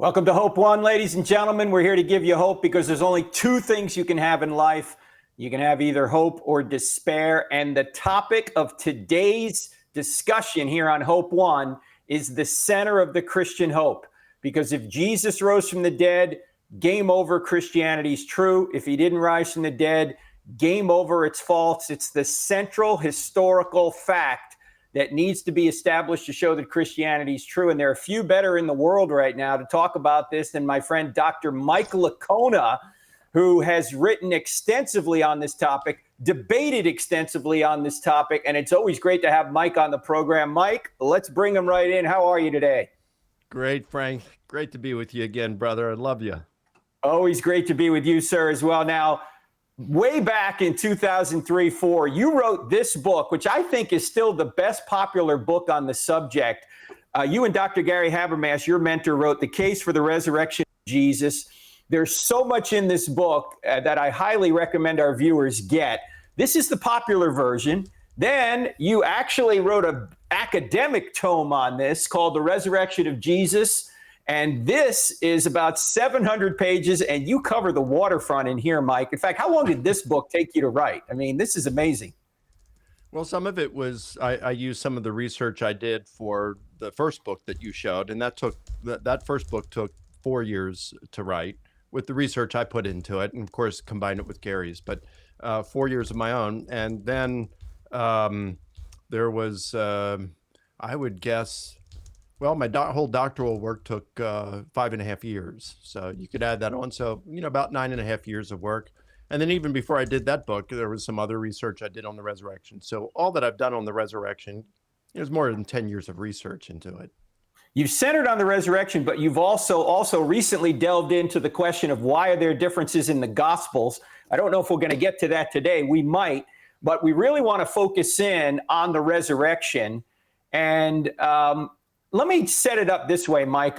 Welcome to Hope One, ladies and gentlemen. We're here to give you hope because there's only two things you can have in life. You can have either hope or despair. And the topic of today's discussion here on Hope One is the center of the Christian hope. Because if Jesus rose from the dead, game over, Christianity's true. If he didn't rise from the dead, game over, it's false. It's the central historical fact that needs to be established to show that Christianity is true. And there are few better in the world right now to talk about this than my friend Dr. Mike Licona, who has written extensively on this topic, debated extensively on this topic, and it's always great to have Mike on the program. Mike, let's bring him right in. How are you today? Great, Frank. Great to be with you again, brother. I love you. Always great to be with you, sir, as well. Now, way back in 2003-04, you wrote this book, which I think is still the best popular book on the subject. You and Dr. Gary Habermas, your mentor, wrote The Case for the Resurrection of Jesus. There's so much in this book that I highly recommend our viewers get. This is the popular version. Then you actually wrote an academic tome on this called The Resurrection of Jesus. And this is about 700 pages, and you cover the waterfront in here, Mike. In fact, how long did this book take you to write? I mean, this is amazing. Well, some of it was, I used some of the research I did for the first book that you showed, and that first book took 4 years to write with the research I put into it, and of course, combined it with Gary's, but 4 years of my own. And then there was, I would guess, well, my whole doctoral work took 5.5 years. So you could add that on. So, about 9.5 years of work. And then even before I did that book, there was some other research I did on the resurrection. So all that I've done on the resurrection, there's more than 10 years of research into it. You've centered on the resurrection, but you've also recently delved into the question of why are there differences in the Gospels. I don't know if we're going to get to that today. We might, but we really want to focus in on the resurrection. And let me set it up this way, Mike.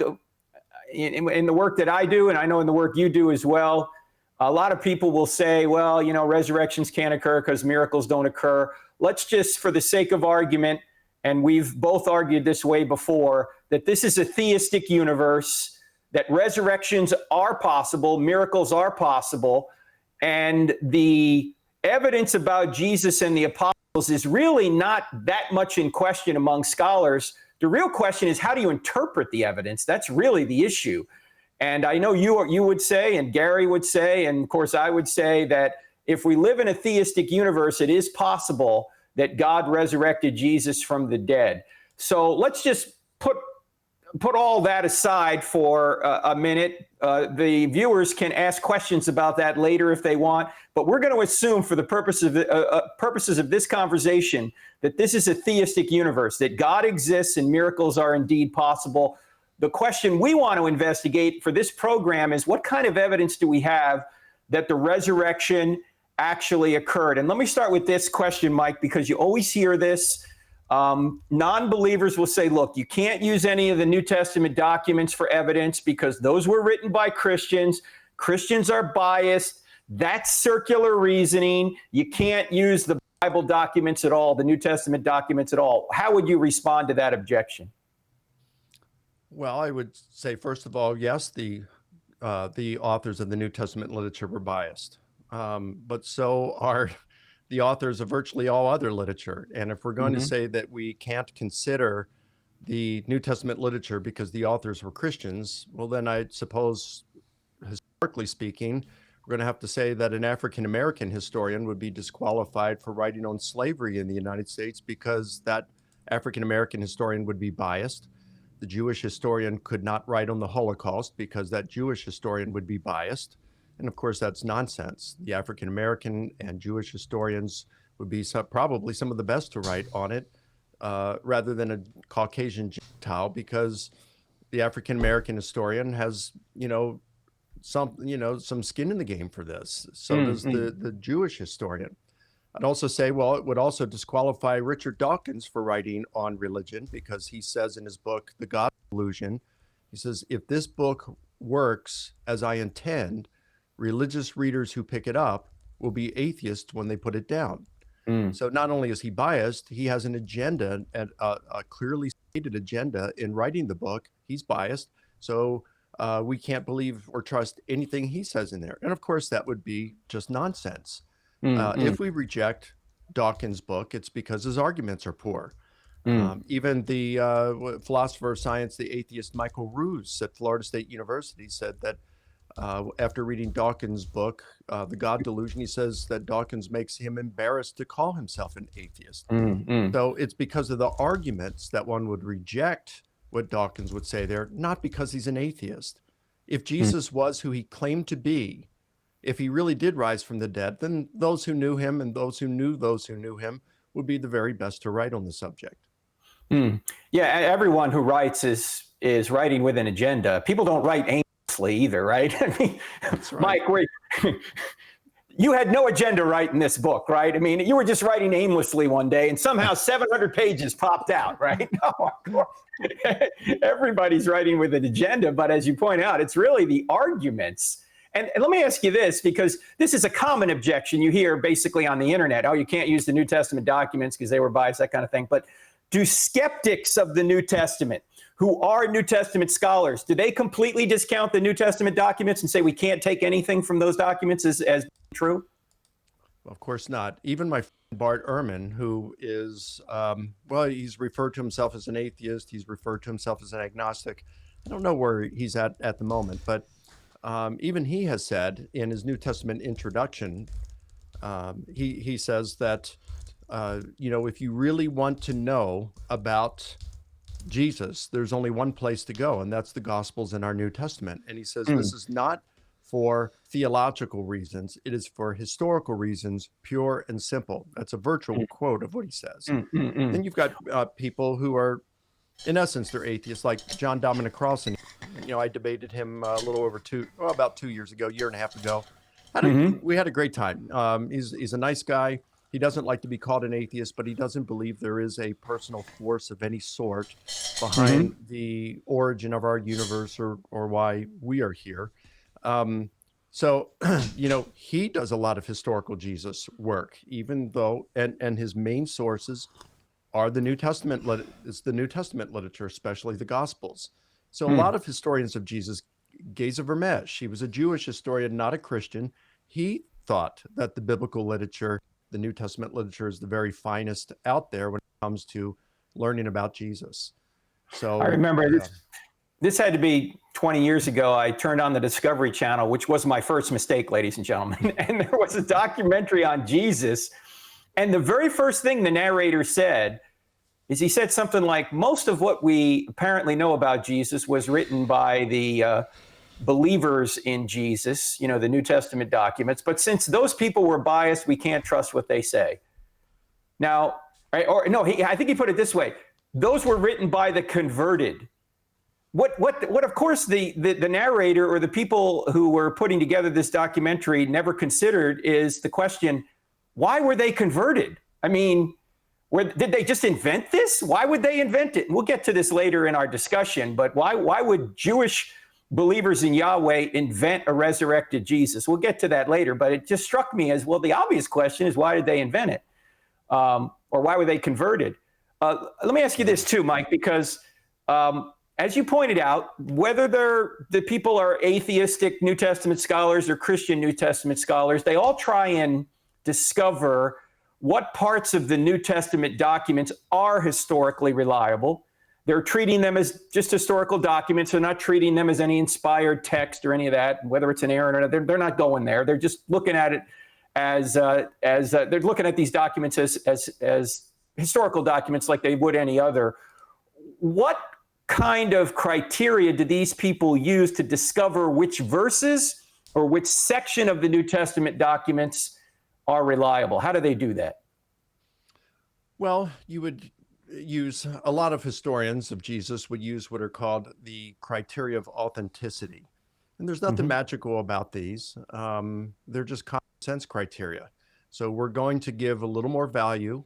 In the work that I do, and I know in the work you do as well, a lot of people will say, well, resurrections can't occur because miracles don't occur. Let's just, for the sake of argument, and we've both argued this way before, that this is a theistic universe, that resurrections are possible, miracles are possible, and the evidence about Jesus and the apostles is really not that much in question among scholars. The real question is, how do you interpret the evidence? That's really the issue. And I know you would say, and Gary would say, and of course I would say, that if we live in a theistic universe, it is possible that God resurrected Jesus from the dead. So let's just put all that aside for a minute. The viewers can ask questions about that later if they want, but we're going to assume for the purposes of this conversation that this is a theistic universe, that God exists and miracles are indeed possible. The question we want to investigate for this program is, what kind of evidence do we have that the resurrection actually occurred? And let me start with this question, Mike, because you always hear this. Non-believers will say, look, you can't use any of the New Testament documents for evidence because those were written by Christians. Christians are biased. That's circular reasoning. You can't use the Bible documents at all, the New Testament documents at all. How would you respond to that objection? Well, I would say, first of all, yes, the authors of the New Testament literature were biased, but so are the authors of virtually all other literature. And if we're going to say that we can't consider the New Testament literature because the authors were Christians, well, then I suppose, historically speaking, we're going to have to say that an African-American historian would be disqualified for writing on slavery in the United States because that African-American historian would be biased. The Jewish historian could not write on the Holocaust because that Jewish historian would be biased. And of course, that's nonsense. The African-American and Jewish historians would be probably some of the best to write on it rather than a Caucasian Gentile, because the African-American historian has, some skin in the game for this. So does the Jewish historian. I'd also say, well, it would also disqualify Richard Dawkins for writing on religion, because he says in his book, The God Illusion, he says, if this book works as I intend, religious readers who pick it up will be atheists when they put it down. So not only is he biased, he has an agenda, and a clearly stated agenda in writing the book. He's biased. So we can't believe or trust anything he says in there. And of course, that would be just nonsense. Mm, mm, If we reject Dawkins' book, it's because his arguments are poor. mm, Even the philosopher of science, the atheist Michael Ruse at Florida State University said that after reading Dawkins' book, The God Delusion, he says that Dawkins makes him embarrassed to call himself an atheist. mm, mm, So it's because of the arguments that one would reject what Dawkins would say there, not because he's an atheist. If Jesus was who he claimed to be, if he really did rise from the dead, then those who knew him and those who knew him would be the very best to write on the subject. mm. Yeah, everyone who writes is writing with an agenda. People don't write aimlessly either, right? I mean, That's right. Mike, you had no agenda writing this book, right? I mean, you were just writing aimlessly one day, and somehow 700 pages popped out, right? No, of course. Everybody's writing with an agenda, but as you point out, it's really the arguments. And let me ask you this, because this is a common objection you hear basically on the internet. Oh, you can't use the New Testament documents because they were biased, that kind of thing. But do skeptics of the New Testament, who are New Testament scholars, do they completely discount the New Testament documents and say we can't take anything from those documents as true? Of course not. Even my friend Bart Ehrman, who is, he's referred to himself as an atheist. He's referred to himself as an agnostic. I don't know where he's at the moment, but even he has said in his New Testament introduction, he says that, if you really want to know about Jesus, there's only one place to go, and that's the Gospels in our New Testament. And he says this is not for theological reasons. It is for historical reasons, pure and simple. That's a virtual quote of what he says. Then you've got people who are, in essence, they're atheists, like John Dominic Crossan. I debated him about 2 years ago, year and a half ago. We had a great time. He's a nice guy. He doesn't like to be called an atheist, but he doesn't believe there is a personal force of any sort behind the origin of our universe or why we are here. So, he does a lot of historical Jesus work, even though, and his main sources are the New Testament. It's the New Testament literature, especially the Gospels. So a lot of historians of Jesus gaze over Vermesh. He was a Jewish historian, not a Christian. He thought that the biblical literature, the New Testament literature, is the very finest out there when it comes to learning about Jesus. So I remember this had to be 20 years ago. I turned on the Discovery Channel, which was my first mistake, ladies and gentlemen. And there was a documentary on Jesus. And the very first thing the narrator said is he said something like, most of what we apparently know about Jesus was written by the believers in Jesus, the New Testament documents. But since those people were biased, we can't trust what they say. Now, I think he put it this way. Those were written by the converted. What of course the narrator or the people who were putting together this documentary never considered is the question, why were they converted? I mean, did they just invent this? Why would they invent it? And we'll get to this later in our discussion, but why would Jewish believers in Yahweh invent a resurrected Jesus? We'll get to that later, but it just struck me as, well, the obvious question is, why did they invent it? Or why were they converted? Let me ask you this too, Mike, because as you pointed out, whether the people are atheistic New Testament scholars or Christian New Testament scholars, they all try and discover what parts of the New Testament documents are historically reliable. They're treating them as just historical documents. They're not treating them as any inspired text or any of that, whether it's an error or not. They're not going there. They're just looking at it as they're looking at these documents as historical documents like they would any other. What kind of criteria do these people use to discover which verses or which section of the New Testament documents are reliable? How do they do that? Well, you would use, a lot of historians of Jesus would use what are called the criteria of authenticity. And there's nothing magical about these. They're just common sense criteria. So we're going to give a little more value,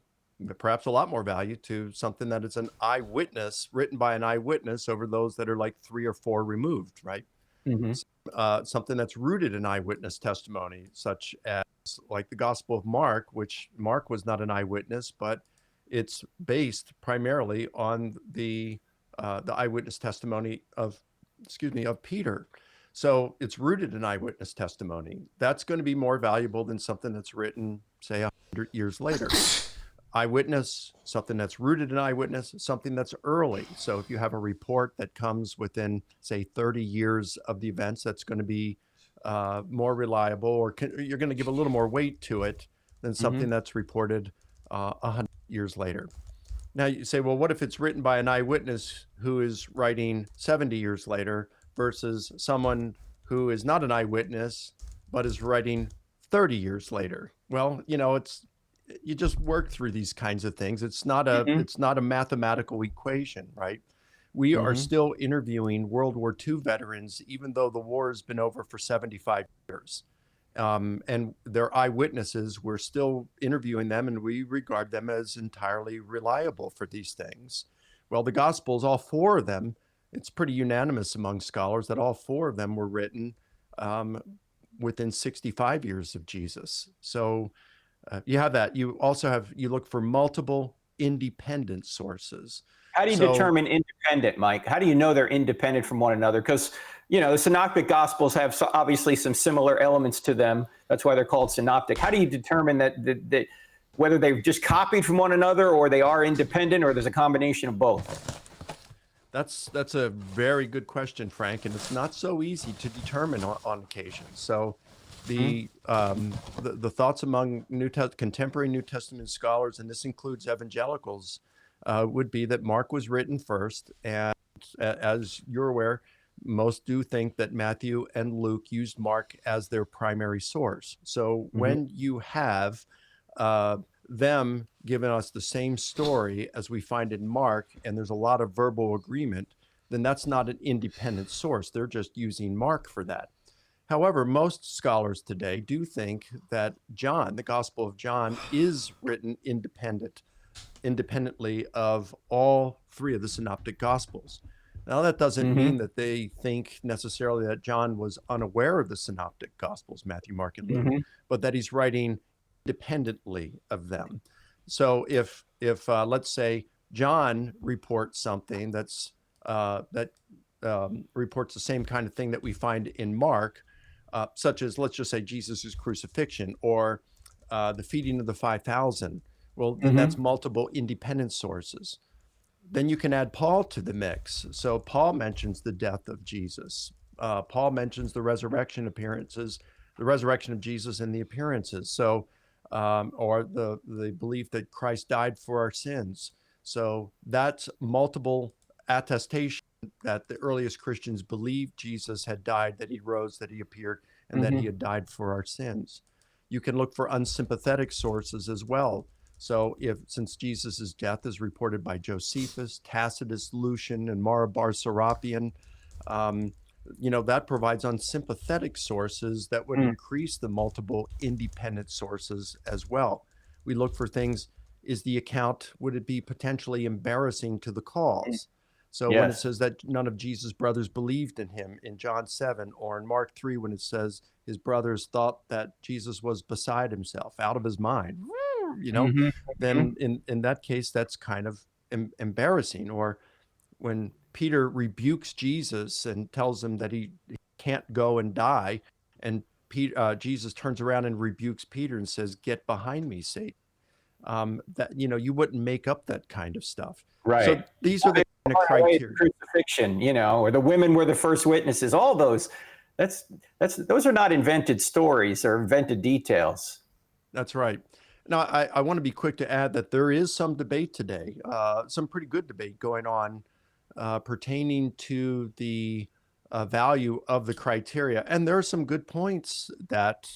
perhaps a lot more value, to something that is an eyewitness, written by an eyewitness, over those that are like 3 or 4 removed, right? Something that's rooted in eyewitness testimony, such as like the Gospel of Mark, which Mark was not an eyewitness, but it's based primarily on the eyewitness testimony of of Peter. So it's rooted in eyewitness testimony. That's going to be more valuable than something that's written, say, 100 years later. Eyewitness, something that's rooted in eyewitness, something that's early. So if you have a report that comes within, say, 30 years of the events, that's going to be more reliable, or you're going to give a little more weight to it than something that's reported 100 years later. Now you say, well, what if it's written by an eyewitness who is writing 70 years later versus someone who is not an eyewitness but is writing 30 years later? Well, you just work through these kinds of things. It's not a mathematical equation, right? We are still interviewing World War II veterans, even though the war has been over for 75 years. And they're eyewitnesses. We're still interviewing them, and we regard them as entirely reliable for these things. Well, the Gospels, all four of them, it's pretty unanimous among scholars that all four of them were written within 65 years of Jesus. So you have that. You also you look for multiple independent sources. How do you determine independent, Mike? How do you know they're independent from one another? Because, the Synoptic Gospels have obviously some similar elements to them. That's why they're called synoptic. How do you determine that whether they've just copied from one another, or they are independent, or there's a combination of both? That's a very good question, Frank, and it's not so easy to determine on occasion. So the thoughts among contemporary New Testament scholars, and this includes evangelicals, would be that Mark was written first, and as you're aware, most do think that Matthew and Luke used Mark as their primary source. So when you have them giving us the same story as we find in Mark, and there's a lot of verbal agreement, then that's not an independent source. They're just using Mark for that. However, most scholars today do think that John, the Gospel of John, is written independently of all three of the Synoptic Gospels. Now, that doesn't mean that they think necessarily that John was unaware of the Synoptic Gospels, Matthew, Mark, and Luke, but that he's writing independently of them. So if let's say John reports something that reports the same kind of thing that we find in Mark, such as, let's just say, Jesus' crucifixion or the feeding of the 5,000, well, then that's multiple independent sources. Then you can add Paul to the mix. So Paul mentions the death of Jesus. Paul mentions the resurrection appearances, the resurrection of Jesus and the appearances. So, or the belief that Christ died for our sins. So that's multiple attestation that the earliest Christians believed Jesus had died, that he rose, that he appeared, and that he had died for our sins. You can look for unsympathetic sources as well. So since Jesus' death is reported by Josephus, Tacitus, Lucian, and Mara bar Serapion, that provides unsympathetic sources that would increase the multiple independent sources as well. We look for things, would it be potentially embarrassing to the cause? So when it says that none of Jesus' brothers believed in him in John 7, or in Mark 3, when it says his brothers thought that Jesus was beside himself, out of his mind, then in that case, that's kind of embarrassing. Or when Peter rebukes Jesus and tells him that he can't go and die, and Jesus turns around and rebukes Peter and says, "Get behind me, Satan." That you wouldn't make up that kind of stuff. Right. So these are the kind of criteria. Crucifixion, or the women were the first witnesses. All those, those are not invented stories or invented details. That's right. Now, I want to be quick to add that there is some debate today, some pretty good debate going on pertaining to the value of the criteria. And there are some good points that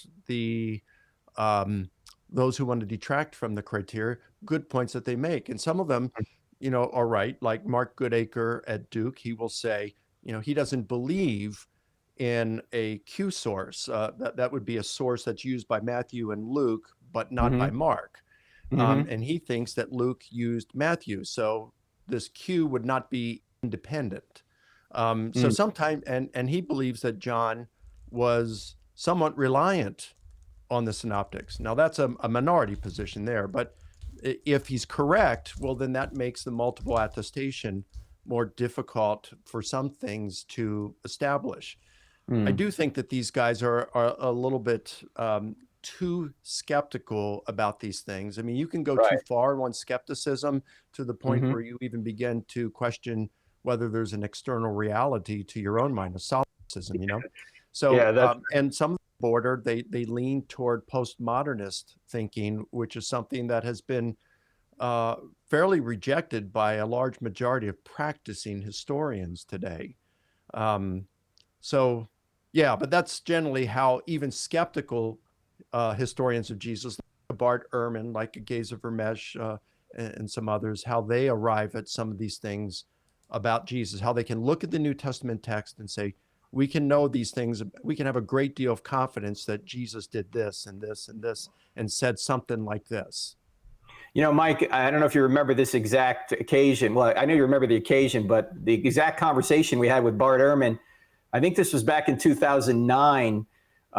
those who want to detract from the criteria, good points that they make. And some of them, are right. Like Mark Goodacre at Duke, he will say, he doesn't believe in a Q source. That would be a source that's used by Matthew and Luke, but not by Mark. And he thinks that Luke used Matthew. So this Q would not be independent. So sometime, and he believes that John was somewhat reliant on the synoptics. Now that's a minority position there, but if he's correct, well, then that makes the multiple attestation more difficult for some things to establish. I Mm. do think that these guys are a little bit too skeptical about these things. I mean, you can go too Right. far in one's skepticism to the point Hmm. where you even begin to question whether there's an external reality to your own mind, a solipsism, you know? Yeah, So, that's and some of the border, they lean toward postmodernist thinking, which is something that has been uh, fairly rejected by a large majority of practicing historians today. Um, so, yeah, but that's generally how even skeptical historians of Jesus, like Bart Ehrman, like Geza Vermesh, and some others, how they arrive at some of these things about Jesus, how they can look at the New Testament text and say, we can know these things. We can have a great deal of confidence that Jesus did this and this and this and said something like this. Mike, I don't know if you remember this exact occasion. Well, I know you remember the occasion, but the exact conversation we had with Bart Ehrman, I think this was back in 2009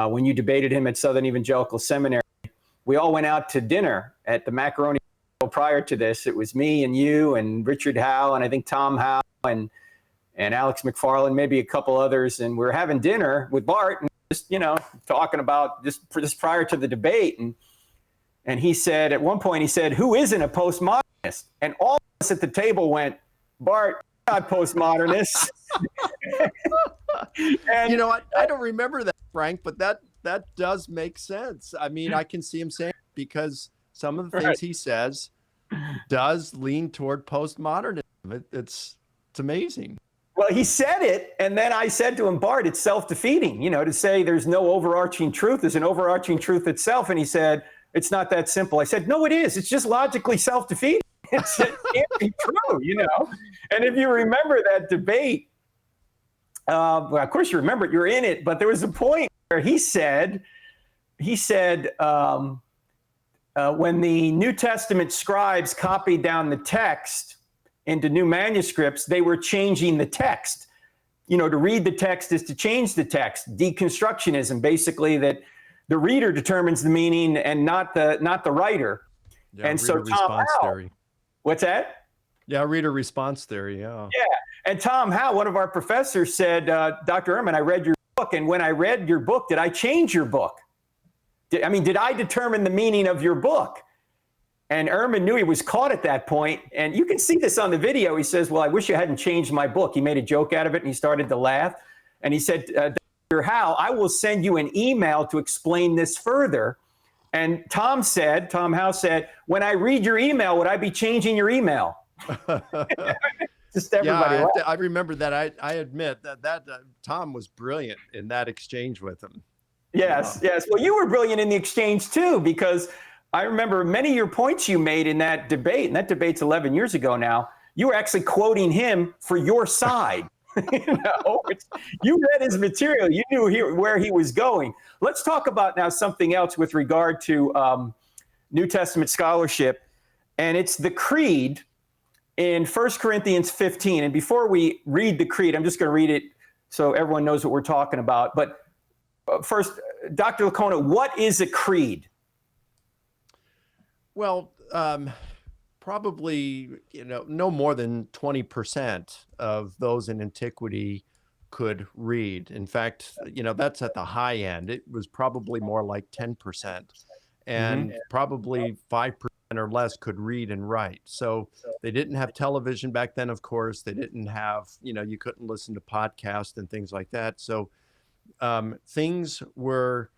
when you debated him at Southern Evangelical Seminary. We all went out to dinner at the Macaroni prior to this. It was me and you and Richard Howe and I think Tom Howe and Alex McFarland, maybe a couple others. And we were having dinner with Bart and just, talking about just prior to the debate. And he said, at one point, he said, who isn't a postmodernist? And all of us at the table went, Bart, not postmodernist. And You know, I don't remember that, Frank, but that does make sense. I mean, I can see him saying it because some of the things right. he says does lean toward postmodernism. It's amazing. Well, he said it, and then I said to him, Bart, it's self-defeating, to say there's no overarching truth. There's an overarching truth itself. And he said, it's not that simple. I said, no, it is. It's just logically self-defeating. It can't be true, And if you remember that debate, well, of course you remember it, you're in it, but there was a point where he said, when the New Testament scribes copied down the text into new manuscripts, they were changing the text. To read the text is to change the text. Deconstructionism, basically, that the reader determines the meaning and not the writer. Yeah, and so reader Tom response Howe, theory. what's that? Yeah, reader response theory. Yeah. Yeah. And Tom Howe, one of our professors, said, Dr. Ehrman, I read your book. And when I read your book, did I change your book? Did I determine the meaning of your book? And Ehrman knew he was caught at that point. And you can see this on the video. He says, well, I wish you hadn't changed my book. He made a joke out of it and he started to laugh. And he said, Dr. Howe, I will send you an email to explain this further. And Tom Howe said, when I read your email, would I be changing your email? Just everybody. Yeah, I remember that. I admit that Tom was brilliant in that exchange with him. Yes. Well, you were brilliant in the exchange too, because I remember many of your points you made in that debate, and that debate's 11 years ago now. You were actually quoting him for your side. You read his material. You knew where he was going. Let's talk about now something else with regard to New Testament scholarship, and it's the creed in 1 Corinthians 15. And before we read the creed, I'm just going to read it so everyone knows what we're talking about. But first, Dr. Licona, what is a creed? Well, probably, no more than 20% of those in antiquity could read. In fact, that's at the high end. It was probably more like 10%, and probably 5% or less could read and write. So they didn't have television back then, of course. They didn't have, you couldn't listen to podcasts and things like that. So things were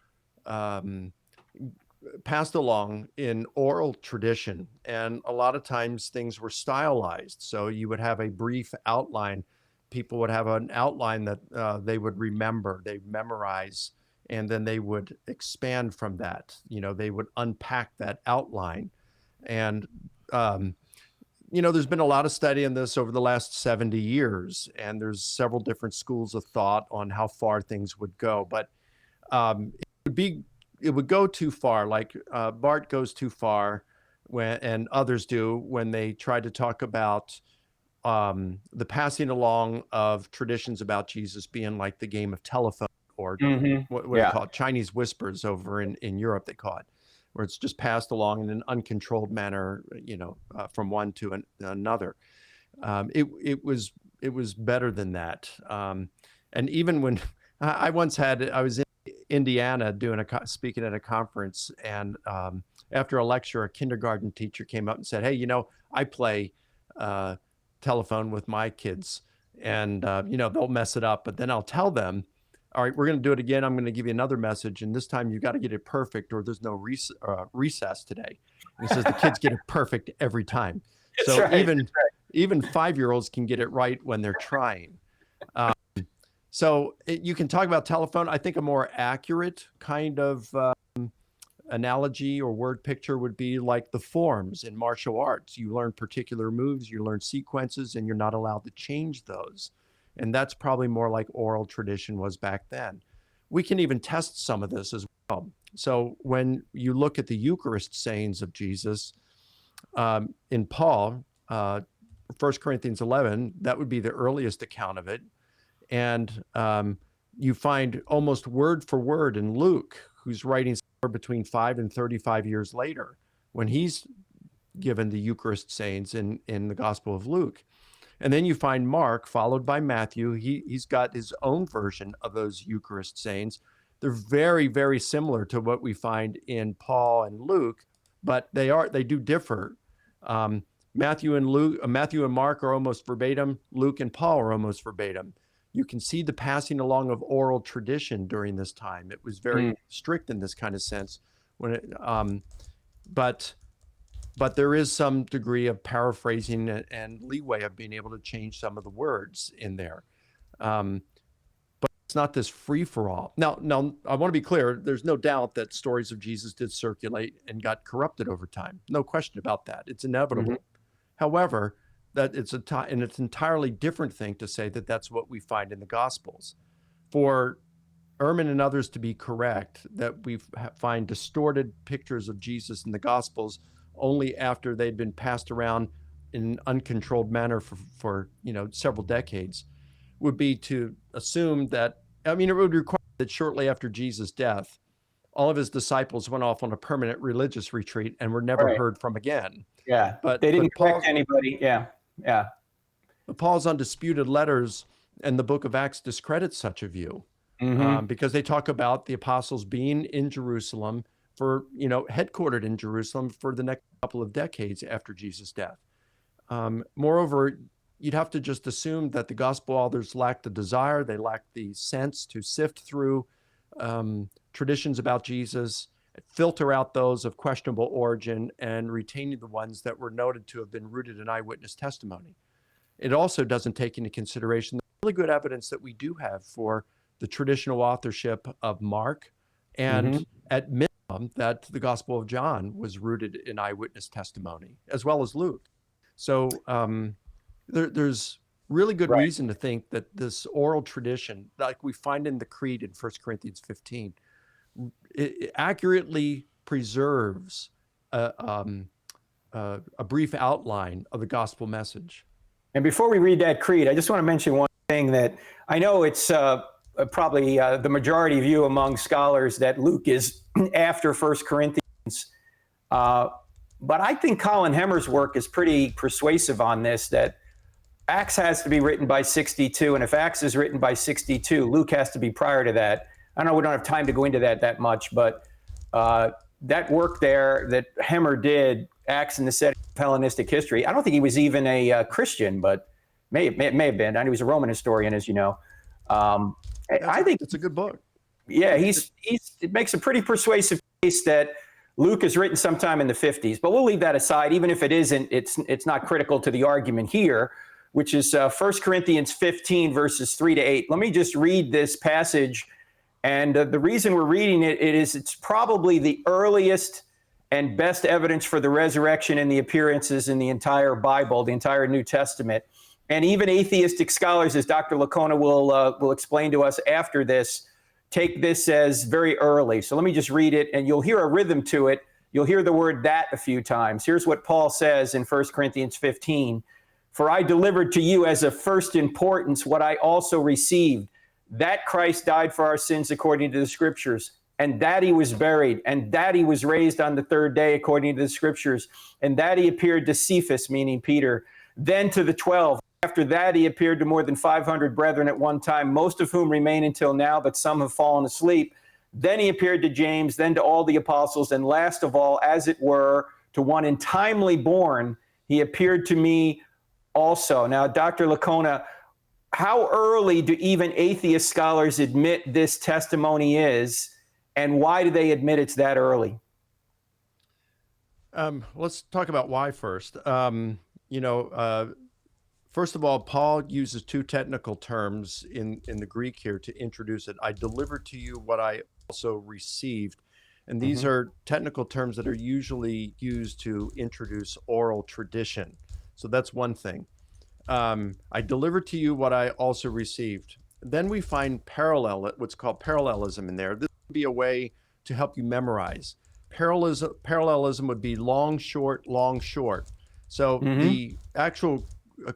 passed along in oral tradition, and a lot of times things were stylized. So you would have a brief outline. People would have an outline that they would remember, they memorize, and then they would expand from that. They would unpack that outline. And there's been a lot of study in this over the last 70 years, and there's several different schools of thought on how far things would go. But it would go too far, like Bart goes too far and others do when they try to talk about the passing along of traditions about Jesus being like the game of telephone, or what they call it, Chinese whispers over in Europe, they call it, where it's just passed along in an uncontrolled manner, from one to another. It was better than that. And even when I was in Indiana speaking at a conference, and after a lecture, a kindergarten teacher came up and said, "Hey, I play telephone with my kids, and they'll mess it up, but then I'll tell them, all right, we're going to do it again. I'm going to give you another message, and this time you got to get it perfect, or there's no recess today." And he says the kids get it perfect every time. That's So right, even 5-year-olds can get it right when they're trying. So you can talk about telephone. I think a more accurate kind of analogy or word picture would be like the forms in martial arts. You learn particular moves, you learn sequences, and you're not allowed to change those. And that's probably more like oral tradition was back then. We can even test some of this as well. So when you look at the Eucharist sayings of Jesus, in Paul, 1 Corinthians 11, that would be the earliest account of it. And you find almost word for word in Luke, who's writing somewhere between 5 and 35 years later, when he's given the Eucharist sayings in the Gospel of Luke. And then you find Mark, followed by Matthew. He's got his own version of those Eucharist sayings. They're very, very similar to what we find in Paul and Luke, but they do differ. Matthew and Mark are almost verbatim. Luke and Paul are almost verbatim. You can see the passing along of oral tradition during this time. It was very strict in this kind of sense. But there is some degree of paraphrasing and leeway of being able to change some of the words in there. But it's not this free for all. Now, I want to be clear. There's no doubt that stories of Jesus did circulate and got corrupted over time. No question about that. It's inevitable. However, that it's an entirely different thing to say that that's what we find in the Gospels. For Ehrman and others to be correct, that we find distorted pictures of Jesus in the Gospels only after they'd been passed around in an uncontrolled manner for several decades, would be to assume that, it would require that shortly after Jesus' death, all of his disciples went off on a permanent religious retreat and were never heard from again. Yeah, but they didn't correct anybody. Yeah. But Paul's undisputed letters and the book of Acts discredit such a view, because they talk about the apostles being in Jerusalem headquartered in Jerusalem for the next couple of decades after Jesus' death. Moreover, you'd have to just assume that the gospel authors lacked the desire, they lacked the sense to sift through traditions about Jesus, filter out those of questionable origin, and retain the ones that were noted to have been rooted in eyewitness testimony. It also doesn't take into consideration the really good evidence that we do have for the traditional authorship of Mark, and at minimum that the Gospel of John was rooted in eyewitness testimony, as well as Luke. So there's really good reason to think that this oral tradition, like we find in the Creed in 1 Corinthians 15, it accurately preserves a brief outline of the gospel message. And before we read that creed, I just want to mention one thing that I know it's probably the majority view among scholars that Luke is after 1 Corinthians. But I think Colin Hemmer's work is pretty persuasive on this, that Acts has to be written by 62. And if Acts is written by 62, Luke has to be prior to that. I know we don't have time to go into that much, but that work there that Hemmer did, Acts in the setting of Hellenistic history, I don't think he was even a Christian, but may have been. And he was a Roman historian, as you know. I think it's a good book. Yeah, it makes a pretty persuasive case that Luke is written sometime in the 50s, but we'll leave that aside. Even if it isn't, it's not critical to the argument here, which is 1 Corinthians 15, verses 3-8. Let me just read this passage. And the reason we're reading it's probably the earliest and best evidence for the resurrection and the appearances in the entire Bible, the entire New Testament. And even atheistic scholars, as Dr. Licona will explain to us after this, take this as very early. So let me just read it, and you'll hear a rhythm to it. You'll hear the word "that" a few times. Here's what Paul says in 1 Corinthians 15. "For I delivered to you as of first importance what I also received, that Christ died for our sins according to the Scriptures, and that he was buried, and that he was raised on the third day according to the Scriptures, and that he appeared to Cephas," meaning Peter, "then to the 12. After that, he appeared to more than 500 brethren at one time, most of whom remain until now, but some have fallen asleep. Then he appeared to James, then to all the apostles, and last of all, as it were, to one untimely born, he appeared to me also. Now, Dr. Licona, how early do even atheist scholars admit this testimony is, and why do they admit it's that early? Let's talk about why first. First of all, Paul uses two technical terms in the Greek here to introduce it. I delivered to you what I also received. And these are technical terms that are usually used to introduce oral tradition. So that's one thing. I delivered to you what I also received. Then we find what's called parallelism in there. This would be a way to help you memorize. Parallelism would be long, short, long, short. So the actual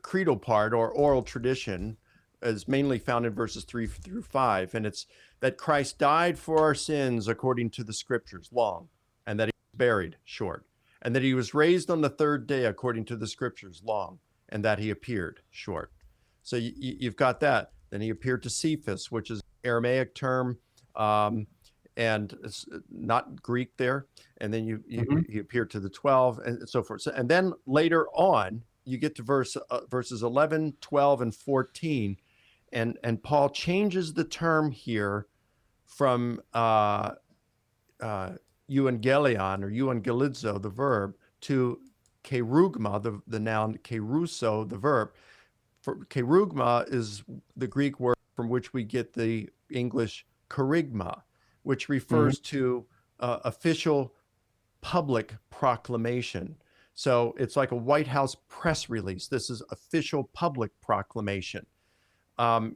creedal part or oral tradition is mainly found in verses 3 through 5. And it's that Christ died for our sins according to the scriptures, long, and that he was buried, short, and that he was raised on the third day according to the scriptures, long, and that he appeared, short. So you've got that. Then he appeared to Cephas, which is an Aramaic term, and it's not Greek there. And then he appeared to the 12 and so forth. So, and then later on, you get to verses 11, 12, and 14, and Paul changes the term here from euangelion or euangelizo, the verb, to kerugma, the noun, keruso, the verb. Kerugma is the Greek word from which we get the English kerygma, which refers to official public proclamation. So it's like a White House press release. This is official public proclamation. And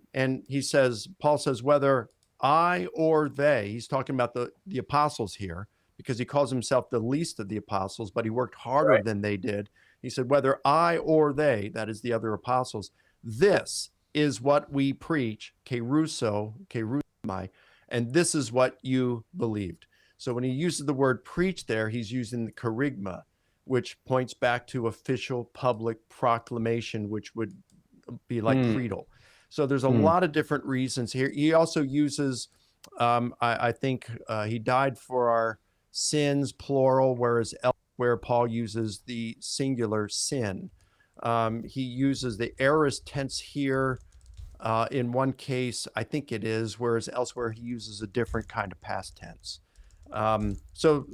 Paul says, whether I or they, he's talking about the apostles here, because he calls himself the least of the apostles, but he worked harder than they did. He said, whether I or they, that is the other apostles, this is what we preach, kerusomai, and this is what you believed. So when he uses the word preach there, he's using the kerygma, which points back to official public proclamation, which would be like creedal. So there's a lot of different reasons here. He also uses, I think he died for our sins, plural, whereas elsewhere Paul uses the singular sin. He uses the aorist tense here in one case, I think it is, whereas elsewhere he uses a different kind of past tense. So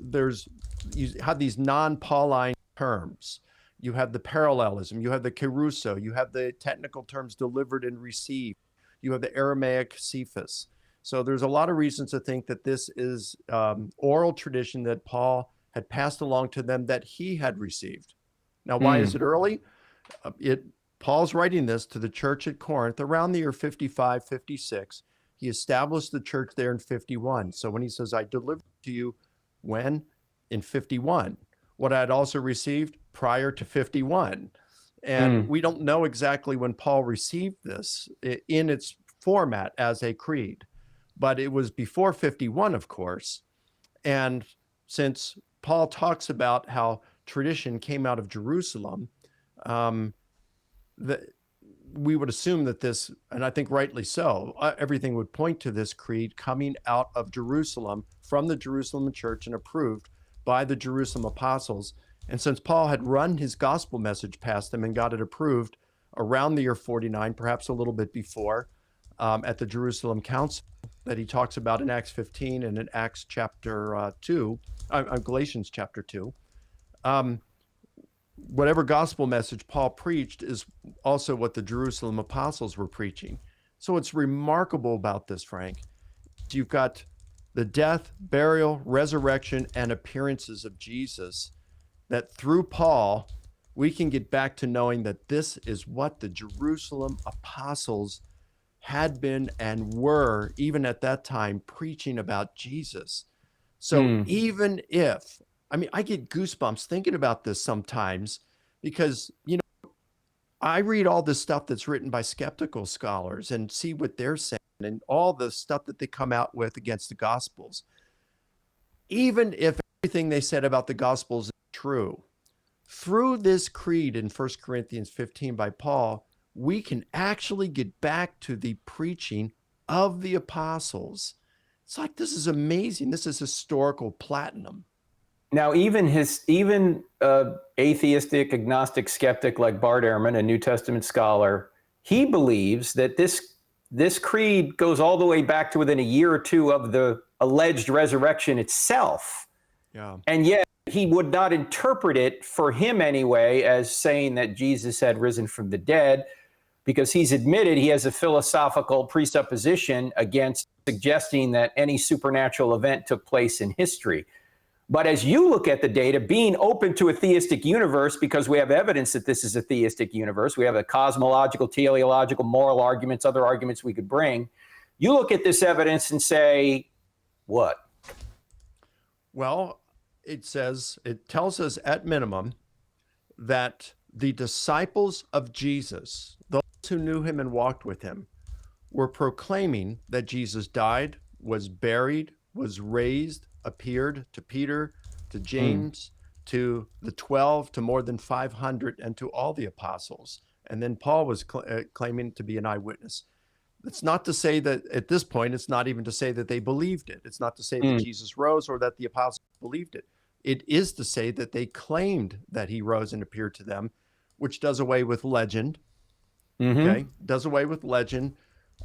you have these non-Pauline terms. You have the parallelism, you have the keruso, you have the technical terms delivered and received, you have the Aramaic Cephas. So there's a lot of reasons to think that this is oral tradition that Paul had passed along to them that he had received. Now, why is it early? Paul's writing this to the church at Corinth around the year 55, 56. He established the church there in 51. So when he says, I delivered to you when? In 51. What I had also received prior to 51. And we don't know exactly when Paul received this in its format as a creed, but it was before 51, of course. And since Paul talks about how tradition came out of Jerusalem, we would assume that this, and I think rightly so, everything would point to this creed coming out of Jerusalem from the Jerusalem church and approved by the Jerusalem apostles. And since Paul had run his gospel message past them and got it approved around the year 49, perhaps a little bit before, at the Jerusalem Council that he talks about in Acts 15 and in Acts chapter 2, Galatians chapter 2, whatever gospel message Paul preached is also what the Jerusalem apostles were preaching. So what's remarkable about this, Frank, you've got the death, burial, resurrection, and appearances of Jesus, that through Paul, we can get back to knowing that this is what the Jerusalem apostles had been and were, even at that time, preaching about Jesus. So even if, I get goosebumps thinking about this sometimes because, I read all this stuff that's written by skeptical scholars and see what they're saying and all the stuff that they come out with against the Gospels. Even if everything they said about the Gospels is true, through this creed in 1 Corinthians 15 by Paul, we can actually get back to the preaching of the apostles. It's like, this is amazing. This is historical platinum. Now, even atheistic, agnostic skeptic like Bart Ehrman, a New Testament scholar, he believes that this creed goes all the way back to within a year or two of the alleged resurrection itself. Yeah. And yet he would not interpret it, for him anyway, as saying that Jesus had risen from the dead, because he's admitted he has a philosophical presupposition against suggesting that any supernatural event took place in history. But as you look at the data, being open to a theistic universe, because we have evidence that this is a theistic universe, we have a cosmological, teleological, moral arguments, other arguments we could bring. You look at this evidence and say, what? Well, it tells us at minimum that the disciples of Jesus, those who knew him and walked with him, were proclaiming that Jesus died, was buried, was raised, appeared to Peter, to James, to the 12, to more than 500, and to all the apostles. And then Paul was claiming to be an eyewitness. It's not to say that at this point, it's not even to say that they believed it. It's not to say that Jesus rose or that the apostles believed it. It is to say that they claimed that he rose and appeared to them, which does away with legend. Okay, does away with legend,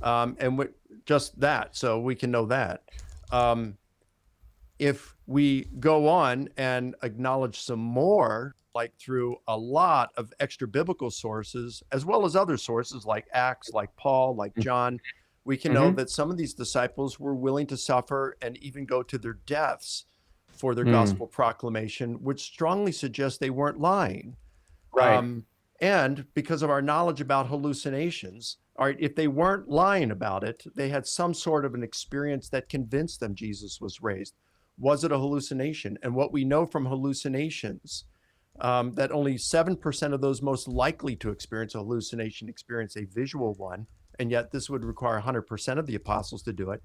and just that, so we can know that. If we go on and acknowledge some more, like through a lot of extra biblical sources, as well as other sources like Acts, like Paul, like John, we can know that some of these disciples were willing to suffer and even go to their deaths for their gospel proclamation, which strongly suggests they weren't lying. Right. And because of our knowledge about hallucinations, all right, if they weren't lying about it, they had some sort of an experience that convinced them Jesus was raised. Was it a hallucination? And what we know from hallucinations, that only 7% of those most likely to experience a hallucination experience a visual one, and yet this would require 100% of the apostles to do it.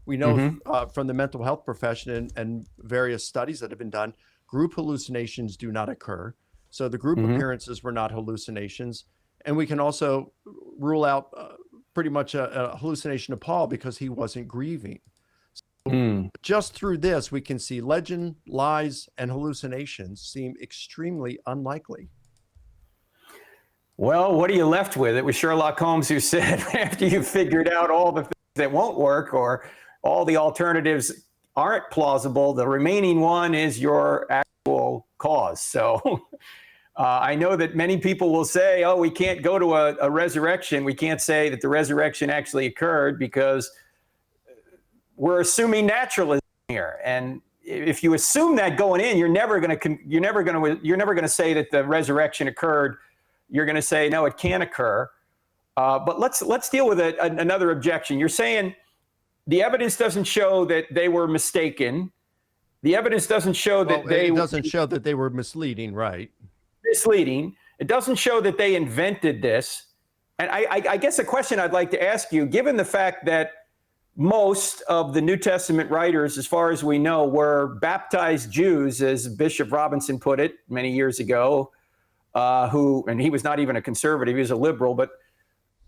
We know from the mental health profession and various studies that have been done, group hallucinations do not occur. So the group appearances were not hallucinations. And we can also rule out pretty much a hallucination of Paul because he wasn't grieving. So just through this, we can see legend, lies, and hallucinations seem extremely unlikely. Well, what are you left with? It was Sherlock Holmes who said, after you've figured out all the things that won't work or all the alternatives aren't plausible, the remaining one is your actual cause. So I know that many people will say, oh, we can't go to a resurrection. We can't say that the resurrection actually occurred because we're assuming naturalism here. And if you assume that going in, you're never going to say that the resurrection occurred. You're going to say, no, it can't occur. But let's deal with another objection. You're saying the evidence doesn't show that they were mistaken. The evidence doesn't show that it doesn't show that they were misleading, right? Misleading. It doesn't show that they invented this. And I guess a question I'd like to ask you, given the fact that most of the New Testament writers, as far as we know, were baptized Jews, as Bishop Robinson put it many years ago, and he was not even a conservative, he was a liberal, but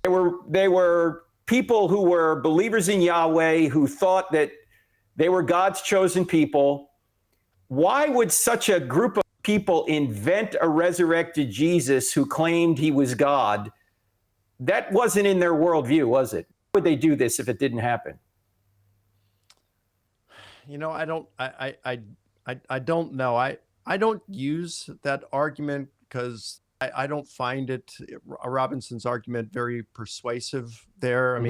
they were people who were believers in Yahweh, who thought that they were God's chosen people. Why would such a group of people invent a resurrected Jesus who claimed he was God? That wasn't in their worldview, was it? Why would they do this if it didn't happen? You know, I don't know. I don't use that argument because I don't find Robinson's argument very persuasive there. I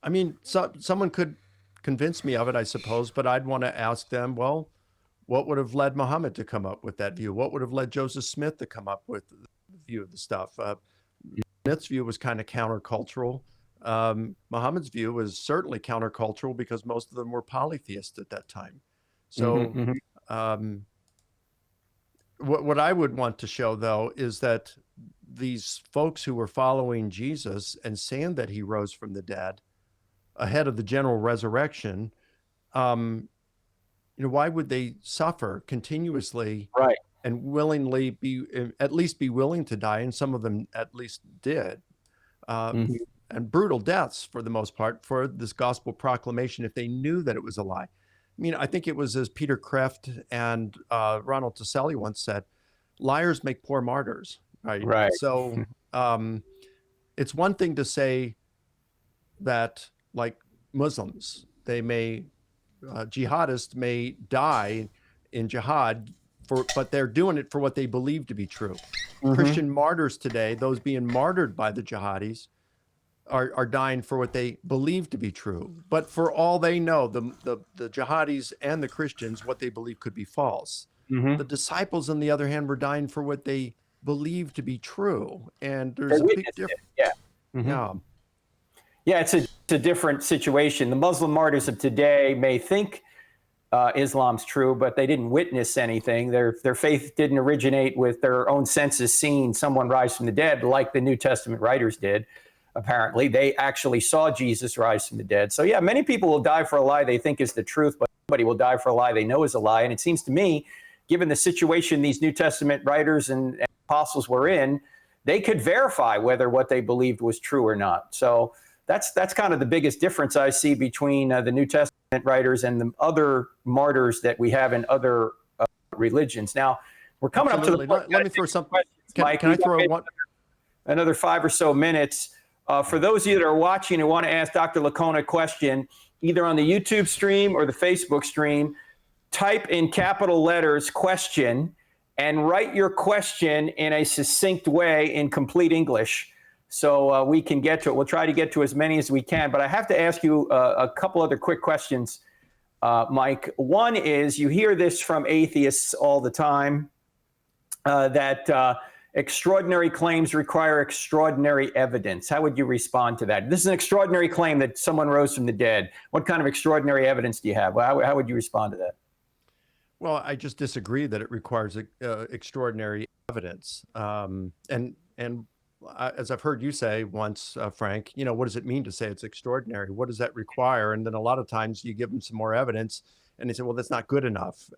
mean, someone could convince me of it, I suppose, but I'd want to ask them, well, what would have led Muhammad to come up with that view? What would have led Joseph Smith to come up with the view of the stuff? Smith's view was kind of countercultural. Muhammad's view was certainly countercultural because most of them were polytheists at that time. So what I would want to show, though, is that these folks who were following Jesus and saying that he rose from the dead ahead of the general resurrection, why would they suffer continuously and willingly at least be willing to die, and some of them at least did, Mhm. and brutal deaths for the most part for this gospel proclamation if they knew that it was a lie. I mean, I think it was as Peter Kreeft and Ronald Taselli once said, liars make poor martyrs, right? Right. So it's one thing to say that, like Muslims, jihadists may die in jihad, but they're doing it for what they believe to be true. Mhm. Christian martyrs today, those being martyred by the jihadis, are dying for what they believe to be true. But for all they know, the jihadis and the Christians, what they believe could be false. Mhm. The disciples, on the other hand, were dying for what they believe to be true. And They there's a big witnessed it. difference. Yeah. Mhm. Yeah. Yeah, it's a different situation. The Muslim martyrs of today may think Islam's true, but they didn't witness anything. Their faith didn't originate with their own senses seeing someone rise from the dead, like the New Testament writers did. Apparently, they actually saw Jesus rise from the dead. So yeah, many people will die for a lie they think is the truth, but nobody will die for a lie they know is a lie. And it seems to me, given the situation these New Testament writers and apostles were in, they could verify whether what they believed was true or not. So that's kind of the biggest difference I see between the New Testament writers and the other martyrs that we have in other religions. Now, we're coming Absolutely. up to the point. Let me throw something. Can I We've throw got one? another 5 or so minutes. For those of you that are watching and want to ask Dr. Licona a question, either on the YouTube stream or the Facebook stream, type in capital letters question and write your question in a succinct way in complete English so we can get to it. We'll try to get to as many as we can, but I have to ask you a couple other quick questions, Mike. One is, you hear this from atheists all the time, that extraordinary claims require extraordinary evidence. How would you respond to that? This is an extraordinary claim that someone rose from the dead. What kind of extraordinary evidence do you have? How would you respond to that? Well, I just disagree that it requires extraordinary evidence. As I've heard you say once, Frank, what does it mean to say it's extraordinary? What does that require? And then a lot of times you give them some more evidence and they say, well, that's not good enough.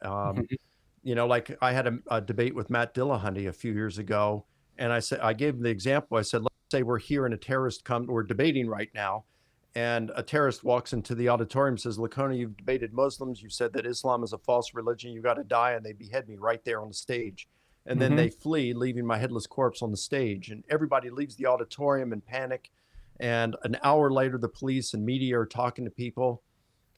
Like I had a debate with Matt Dillahunty a few years ago, and I gave him the example. I said, let's say we're here and a terrorist we're debating right now, and a terrorist walks into the auditorium and says, Licona, you've debated Muslims. You've said that Islam is a false religion. You got to die. And they behead me right there on the stage. And then they flee, leaving my headless corpse on the stage. And everybody leaves the auditorium in panic. And an hour later, the police and media are talking to people.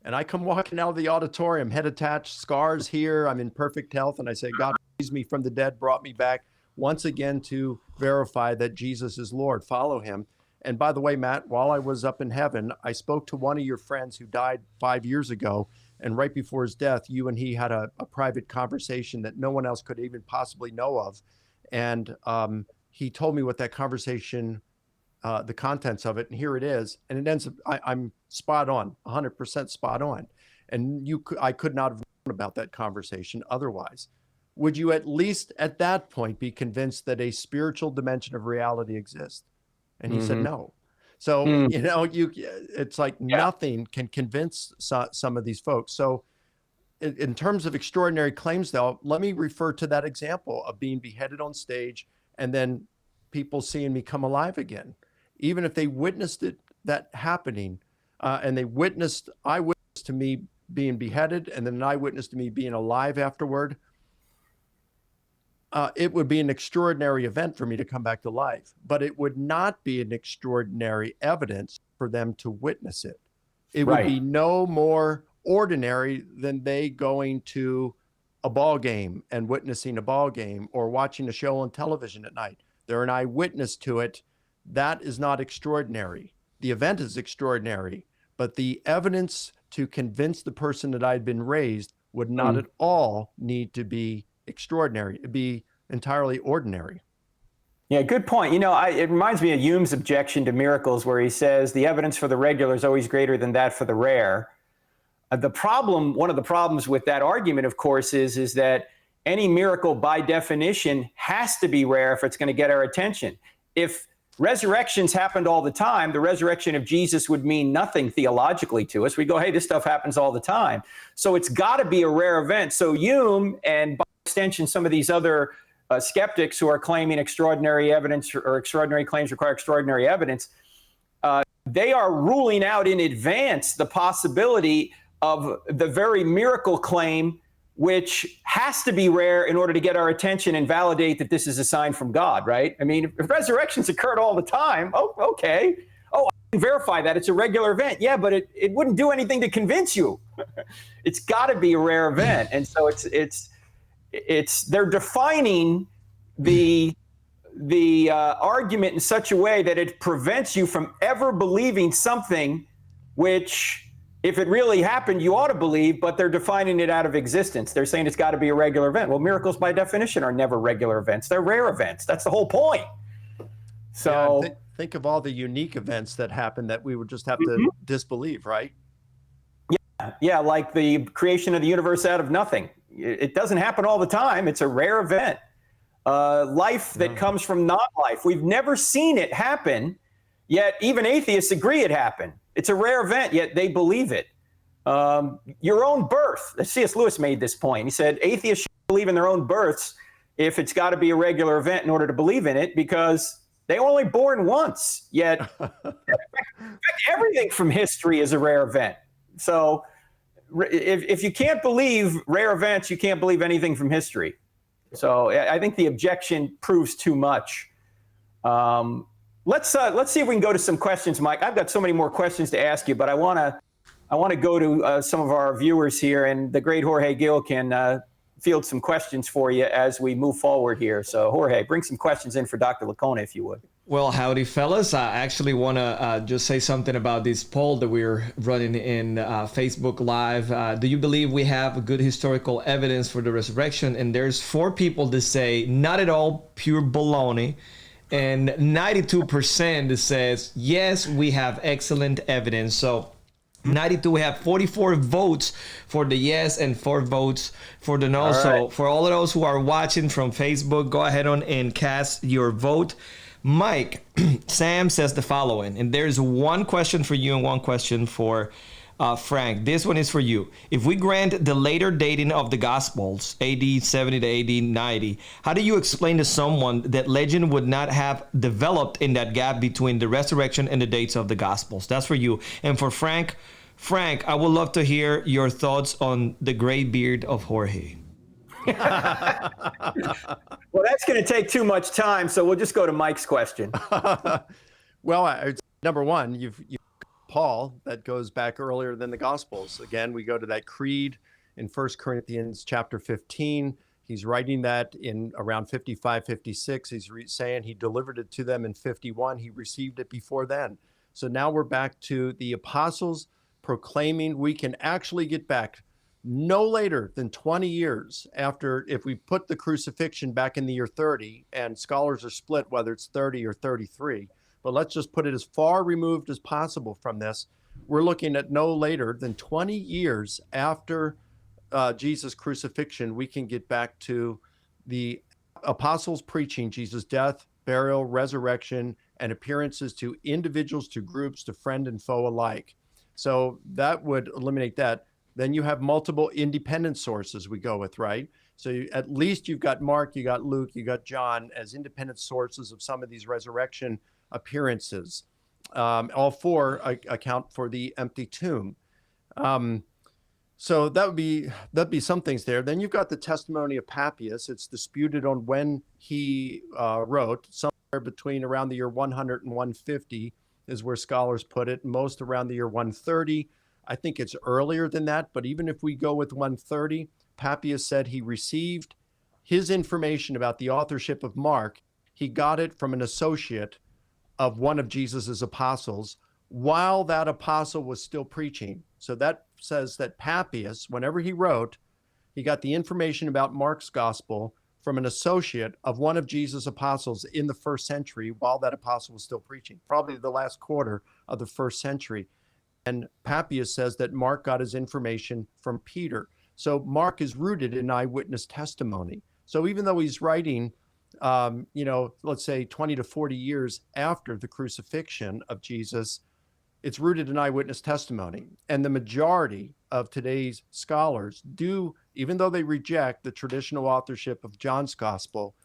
And I come walking out of the auditorium, head attached, scars here. I'm in perfect health. And I say, God raised me from the dead, brought me back once again to verify that Jesus is Lord. Follow him. And by the way, Matt, while I was up in heaven, I spoke to one of your friends who died 5 years ago. And right before his death, you and he had a private conversation that no one else could even possibly know of. And he told me what that conversation, the contents of it, and here it is. And it ends up, I'm spot on, 100% spot on. And I could not have known about that conversation otherwise. Would you at least at that point be convinced that a spiritual dimension of reality exists? And he said no. So, it's like nothing can convince some of these folks. So in terms of extraordinary claims, though, let me refer to that example of being beheaded on stage and then people seeing me come alive again. Even if they witnessed that happening, and they eyewitness to me being beheaded and then an eyewitness to me being alive afterward, it would be an extraordinary event for me to come back to life, but it would not be an extraordinary evidence for them to witness it. It would be no more ordinary than they going to a ball game and witnessing a ball game or watching a show on television at night. They're an eyewitness to it. That is not extraordinary. The event is extraordinary, but the evidence to convince the person that I'd been raised would not at all need to be extraordinary. It'd be entirely ordinary. Yeah, good point. It reminds me of Hume's objection to miracles, where he says the evidence for the regular is always greater than that for the rare. One of the problems with that argument, of course, is that any miracle by definition has to be rare if it's going to get our attention. If resurrections happened all the time, the resurrection of Jesus would mean nothing theologically to us. We go, hey, this stuff happens all the time. So it's got to be a rare event. So Hume, and by extension, some of these other skeptics who are claiming extraordinary evidence or extraordinary claims require extraordinary evidence, they are ruling out in advance the possibility of the very miracle claim, which has to be rare in order to get our attention and validate that this is a sign from God, right? I mean, if resurrections occurred all the time, oh, okay. Oh, I can verify that it's a regular event. Yeah, but it wouldn't do anything to convince you. It's got to be a rare event. And so they're defining the argument in such a way that it prevents you from ever believing something which, if it really happened, you ought to believe, but they're defining it out of existence. They're saying it's got to be a regular event. Well, miracles by definition are never regular events. They're rare events. That's the whole point. So yeah, think of all the unique events that happen that we would just have to disbelieve, right? Yeah, like the creation of the universe out of nothing. It doesn't happen all the time. It's a rare event. Life that comes from non-life. We've never seen it happen, yet even atheists agree it happened. It's a rare event, yet they believe it. Your own birth. C.S. Lewis made this point. He said atheists should believe in their own births if it's got to be a regular event in order to believe in it, because they were only born once, yet in fact, everything from history is a rare event. So if you can't believe rare events, you can't believe anything from history. So I think the objection proves too much. Let's see if we can go to some questions, Mike. I've got so many more questions to ask you, but I want to go to some of our viewers here, and the great Jorge Gil can field some questions for you as we move forward here. So Jorge, bring some questions in for Dr. Licona, if you would. Well, howdy, fellas. I actually want to just say something about this poll that we're running in Facebook Live. Do you believe we have good historical evidence for the resurrection? And there's 4 people that say not at all, pure baloney. And 92% that says, yes, we have excellent evidence. So 92, we have 44 votes for the yes and 4 votes for the no. So for all of those who are watching from Facebook, go ahead on and cast your vote. Mike, Sam says the following, and there's one question for you and one question for Frank. This one is for you. If we grant the later dating of the Gospels, AD 70 to AD 90, how do you explain to someone that legend would not have developed in that gap between the resurrection and the dates of the Gospels? That's for you. And for Frank, I would love to hear your thoughts on the gray beard of Jorge. Well, that's going to take too much time, so we'll just go to Mike's question. Well, number one, you've Paul, that goes back earlier than the Gospels. Again, we go to that creed in 1 Corinthians chapter 15. He's writing that in around 55, 56. He's saying he delivered it to them in 51. He received it before then. So now we're back to the apostles proclaiming we can actually get back no later than 20 years after, if we put the crucifixion back in the year 30, and scholars are split whether it's 30 or 33, but let's just put it as far removed as possible from this. We're looking at no later than 20 years after Jesus' crucifixion, we can get back to the apostles preaching Jesus' death, burial, resurrection, and appearances to individuals, to groups, to friend and foe alike. So that would eliminate that. Then you have multiple independent sources we go with, right? So at least you've got Mark, you got Luke, you got John as independent sources of some of these resurrection appearances. All 4 account for the empty tomb. So that'd be some things there. Then you've got the testimony of Papias. It's disputed on when he wrote. Somewhere between around the year 100 and 150 is where scholars put it. Most around the year 130. I think it's earlier than that, but even if we go with 130, Papias said he received his information about the authorship of Mark. He got it from an associate of one of Jesus's apostles while that apostle was still preaching. So that says that Papias, whenever he wrote, he got the information about Mark's gospel from an associate of one of Jesus' apostles in the 1st century while that apostle was still preaching, probably the last quarter of the 1st century. And Papias says that Mark got his information from Peter. So Mark is rooted in eyewitness testimony. So even though he's writing, let's say 20 to 40 years after the crucifixion of Jesus, it's rooted in eyewitness testimony. And the majority of today's scholars do, even though they reject the traditional authorship of John's gospel,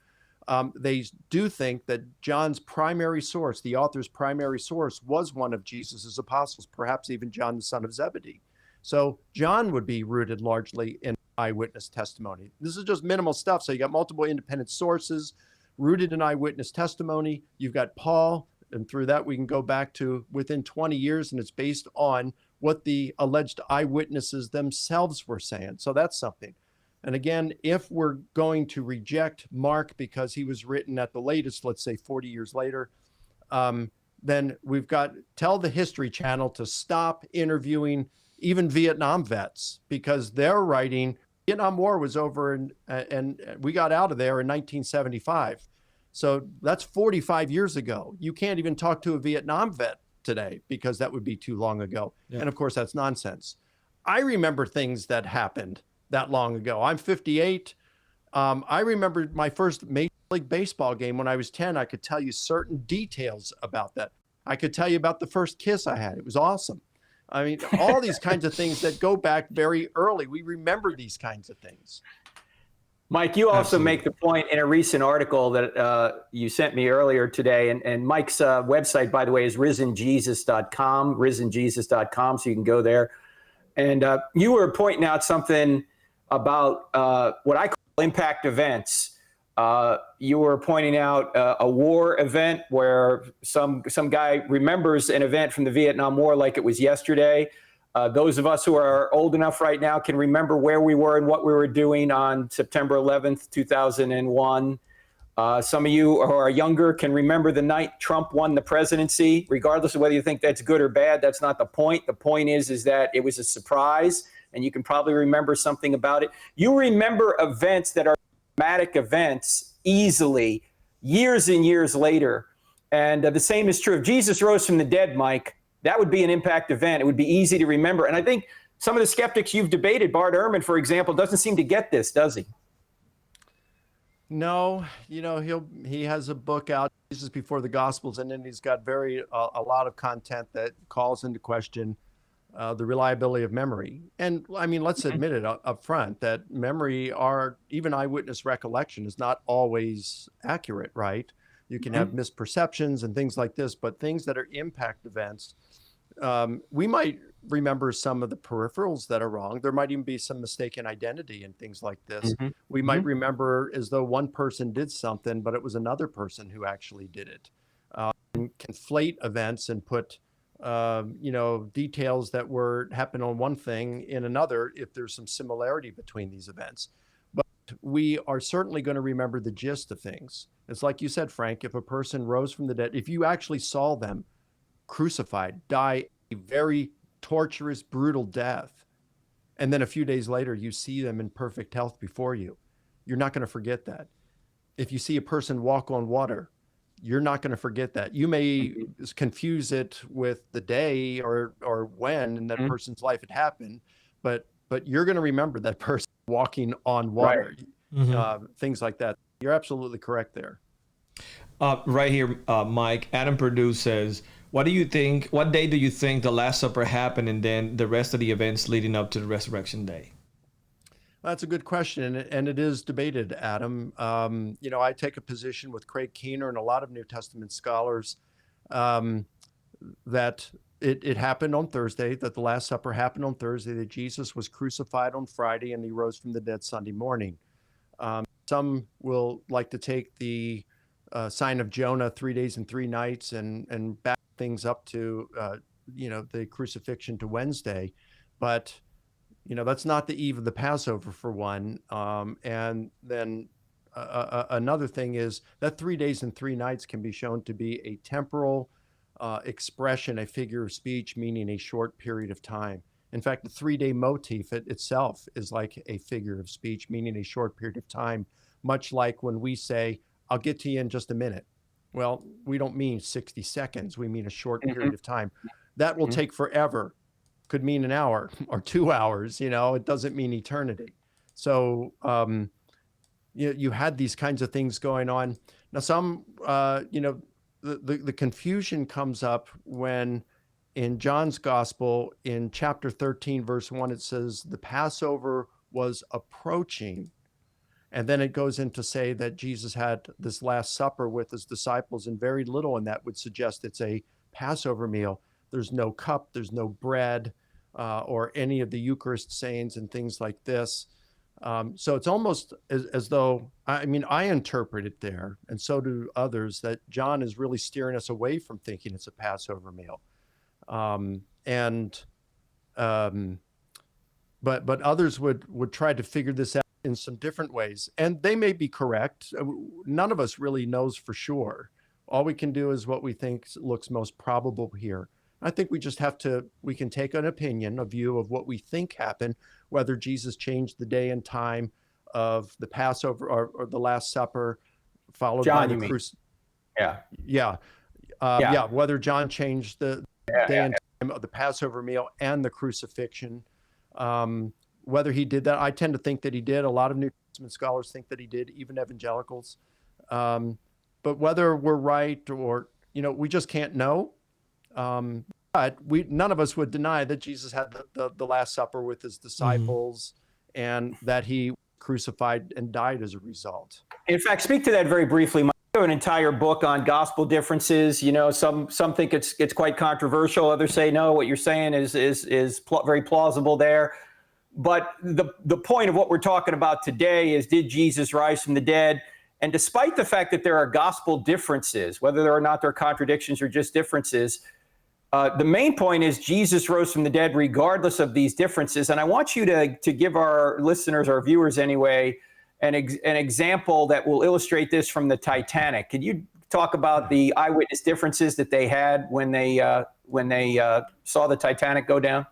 they do think that John's primary source, the author's primary source, was one of Jesus's apostles, perhaps even John, the son of Zebedee. So John would be rooted largely in eyewitness testimony. This is just minimal stuff. So you got multiple independent sources rooted in eyewitness testimony. You've got Paul, and through that we can go back to within 20 years, and it's based on what the alleged eyewitnesses themselves were saying. So that's something. And again, if we're going to reject Mark because he was written at the latest, let's say 40 years later, then we've got tell the History Channel to stop interviewing even Vietnam vets, because they're writing, Vietnam War was over and we got out of there in 1975. So that's 45 years ago. You can't even talk to a Vietnam vet today because that would be too long ago. Yeah. And of course, that's nonsense. I remember things that happened that long ago. I'm 58. I remember my first Major League Baseball game when I was 10. I could tell you certain details about that. I could tell you about the first kiss I had. It was awesome. I mean, all these kinds of things that go back very early. We remember these kinds of things. Mike, you also Absolutely. make the point in a recent article that you sent me earlier today, and Mike's website, by the way, is risenjesus.com, risenjesus.com, so you can go there. And you were pointing out something about what I call impact events. You were pointing out a war event where some guy remembers an event from the Vietnam War like it was yesterday. Those of us who are old enough right now can remember where we were and what we were doing on September 11th, 2001. Some of you who are younger can remember the night Trump won the presidency. Regardless of whether you think that's good or bad, that's not the point. The point is that it was a surprise, and you can probably remember something about it. You remember events that are dramatic events easily years and years later. And the same is true. If Jesus rose from the dead, Mike, that would be an impact event. It would be easy to remember. And I think some of the skeptics you've debated, Bart Ehrman, for example, doesn't seem to get this, does he? No, you know, he has a book out, Jesus Before the Gospels, and then he's got a lot of content that calls into question the reliability of memory. And I mean, let's admit it up front that memory, even eyewitness recollection, is not always accurate, right? You can have misperceptions and things like this, but things that are impact events, we might remember some of the peripherals that are wrong. There might even be some mistaken identity and things like this. We might remember as though one person did something, but it was another person who actually did it. And conflate events and put, details that happened on one thing in another if there's some similarity between these events. But we are certainly going to remember the gist of things. It's like you said, Frank, if a person rose from the dead, if you actually saw them crucified, die a very torturous, brutal death, and then a few days later you see them in perfect health before you, you're not going to forget that. If you see a person walk on water, you're not going to forget that. You may confuse it with the day or when in that person's life it happened, but you're going to remember that person walking on water, things like that. You're absolutely correct there. Right here, Mike, Adam Perdue says, what day do you think the Last Supper happened, and then the rest of the events leading up to the Resurrection Day? That's a good question, and it is debated, Adam. I take a position with Craig Keener and a lot of New Testament scholars that it happened on Thursday, that the Last Supper happened on Thursday, that Jesus was crucified on Friday, and he rose from the dead Sunday morning. Some will like to take the sign of Jonah, 3 days and 3 nights, and back things up to the crucifixion to Wednesday, but that's not the eve of the Passover, for one. And then another thing is that 3 days and 3 nights can be shown to be a temporal expression, a figure of speech, meaning a short period of time. In fact, the 3-day motif itself is like a figure of speech, meaning a short period of time, much like when we say, I'll get to you in just a minute. Well, we don't mean 60 seconds. We mean a short period of time. That will take forever. Could mean an hour or 2 hours, it doesn't mean eternity. So, you had these kinds of things going on. Now, some, the confusion comes up when in John's gospel, in chapter 13, verse 1, it says the Passover was approaching. And then it goes in to say that Jesus had this Last Supper with his disciples, and very little in that would suggest it's a Passover meal. There's no cup, there's no bread, or any of the Eucharist sayings and things like this. So it's almost as though, I mean, I interpret it there, and so do others, that John is really steering us away from thinking it's a Passover meal. But others would try to figure this out in some different ways, and they may be correct. None of us really knows for sure. All we can do is what we think looks most probable here. I think we just we can take an opinion, a view of what we think happened, whether Jesus changed the day and time of the Passover or the Last Supper, followed John, by the crucifixion. Yeah. Whether John changed the day and time of the Passover meal and the crucifixion. Whether he did that, I tend to think that he did. A lot of New Testament scholars think that he did, even evangelicals. But whether we're right or, we just can't know. But none of us would deny that Jesus had the Last Supper with his disciples, and that he crucified and died as a result. In fact, speak to that very briefly. I have an entire book on gospel differences. Some think it's quite controversial. Others say no. What you're saying is very plausible there. But the point of what we're talking about today is, did Jesus rise from the dead? And despite the fact that there are gospel differences, whether or not they're contradictions or just differences, the main point is Jesus rose from the dead regardless of these differences. And I want you to give our listeners, our viewers anyway, an example that will illustrate this from the Titanic. Can you talk about the eyewitness differences that they had when they saw the Titanic go down?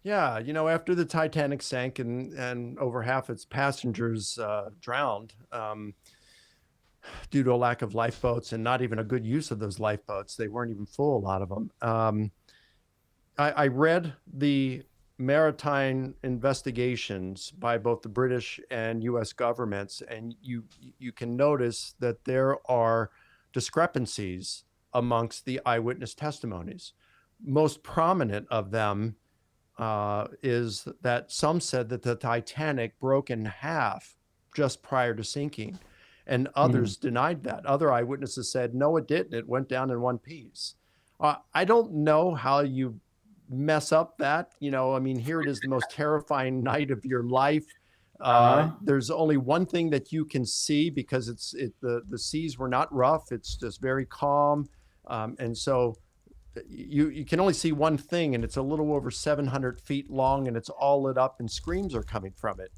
Yeah, after the Titanic sank and over half its passengers drowned due to a lack of lifeboats and not even a good use of those lifeboats. They weren't even full, a lot of them. I read the maritime investigations by both the British and U.S. governments, and you can notice that there are discrepancies amongst the eyewitness testimonies. Most prominent of them is that some said that the Titanic broke in half just prior to sinking, and others denied that. Other eyewitnesses said, no, it didn't. It went down in one piece. I don't know how you mess up that. Here it is, the most terrifying night of your life. There's only one thing that you can see, because the seas were not rough. It's just very calm. And so you can only see one thing, and it's a little over 700 feet long, and it's all lit up, and screams are coming from it.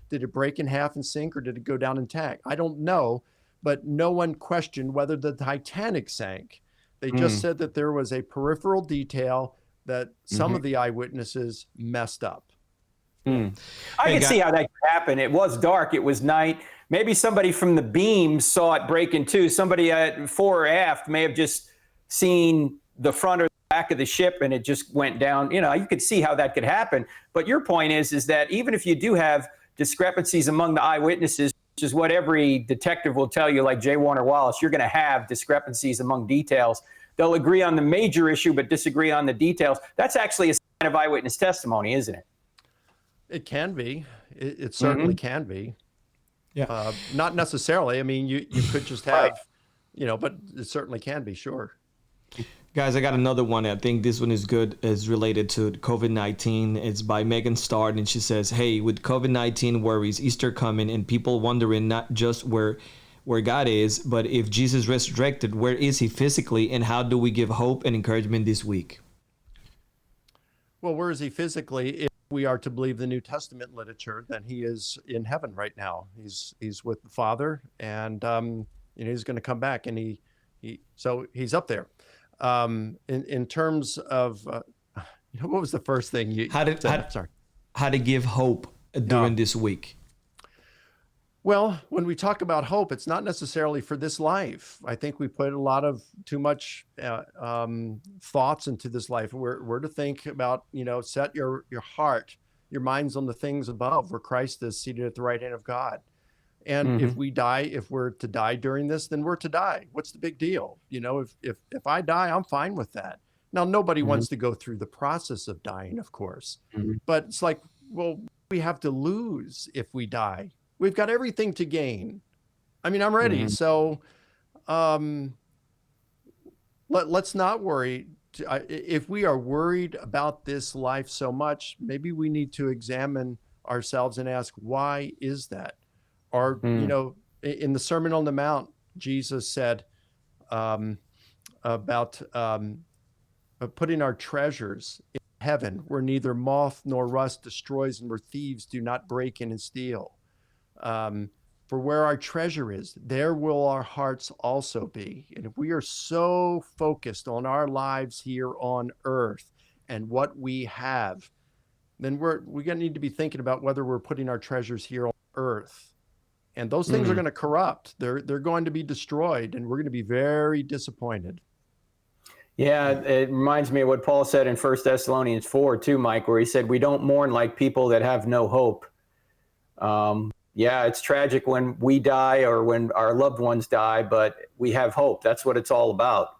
Did it break in half and sink, or did it go down intact? I don't know, but no one questioned whether the Titanic sank. They just said that there was a peripheral detail that some of the eyewitnesses messed up. I can see how that could happen. It was dark. It was night. Maybe somebody from the beam saw it break in two. Somebody at fore or aft may have just seen the front or the back of the ship, and it just went down. You could see how that could happen. But your point is that even if you do have discrepancies among the eyewitnesses, which is what every detective will tell you, like J. Warner Wallace, you're going to have discrepancies among details. They'll agree on the major issue, but disagree on the details. That's actually a sign of eyewitness testimony, isn't it? It can be. It certainly can be. Yeah. Not necessarily. You could just have, but it certainly can be, sure. Guys, I got another one. I think this one is good. It's related to COVID-19. It's by Megan Starr, and she says, hey, with COVID-19 worries, Easter coming, and people wondering not just where God is, but if Jesus resurrected, where is he physically, and how do we give hope and encouragement this week? Well, where is he physically? If we are to believe the New Testament literature, then he is in heaven right now. He's with the Father, and he's going to come back, and so he's up there. In terms of, what was the first thing you said? How to give hope during this week? Well, when we talk about hope, it's not necessarily for this life. I think we put too much thoughts into this life. We're to think about, set your heart, your minds on the things above, where Christ is seated at the right hand of God. And if we're to die during this, then we're to die. What's the big deal? If I die, I'm fine with that. Now, nobody wants to go through the process of dying, of course, but it's like, well, we have to lose if we die. We've got everything to gain. I mean, I'm ready. So let's not worry. If we are worried about this life so much, maybe we need to examine ourselves and ask, why is that? Or, you know, in the Sermon on the Mount, Jesus said about putting our treasures in heaven, where neither moth nor rust destroys and where thieves do not break in and steal. For where our treasure is, there will our hearts also be. And if we are so focused on our lives here on earth and what we have, then we're going to need to be thinking about whether we're putting our treasures here on earth. And those things are going to corrupt. They're going to be destroyed, and we're going to be very disappointed. Yeah, it reminds me of what Paul said in 1 Thessalonians 4 too, Mike, where he said, we don't mourn like people that have no hope. Yeah, it's tragic when we die or when our loved ones die, but we have hope. That's what it's all about,